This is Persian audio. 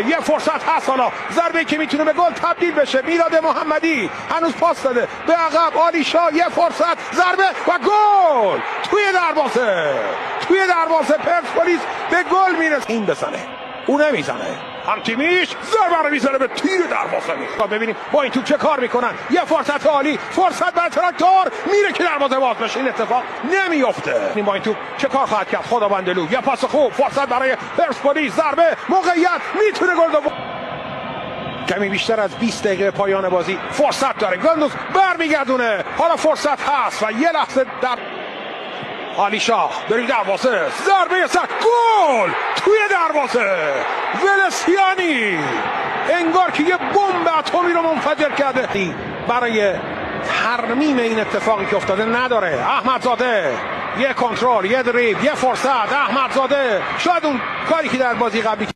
یه فرصت هست، حالا ضربه که میتونه به گل تبدیل بشه. میلاد محمدی هنوز پاس داده به عقب، آلیشا یه فرصت، ضربه و گل توی دروازه پرسپولیس به گل میرسه. این بزنه، اون نمیزنه، هم تیمیش ضربه رو میزنه به تیر دروازه. ببینیم با این توپ چه کار میکنن. یه فرصت عالی، فرصت برای تراکتور، میره که دروازه باز بشه. این اتفاق نمیفته. با این توپ چه کار خواهد کرد خداوندلو. یه پاس خوب، فرصت برای پرسپولیس، ضربه، موقعیت، میتونه گل دوم. کمی بیشتر از 20 دقیقه پایان بازی فرصت داره. گندوز برمیگردونه، حالا فرصت هست و یه لحظه در آلیشا بریم دروازه، ضربه سر، گل توی دروازه. ولسیانی انگار که یه بمب اتمی رو منفجر کرده. برای ترمیم این اتفاقی که افتاده نداره. احمدزاده یه کنترل، یه دریبل، یه فرصت. احمدزاده شاید اون کاری که در بازی قبلی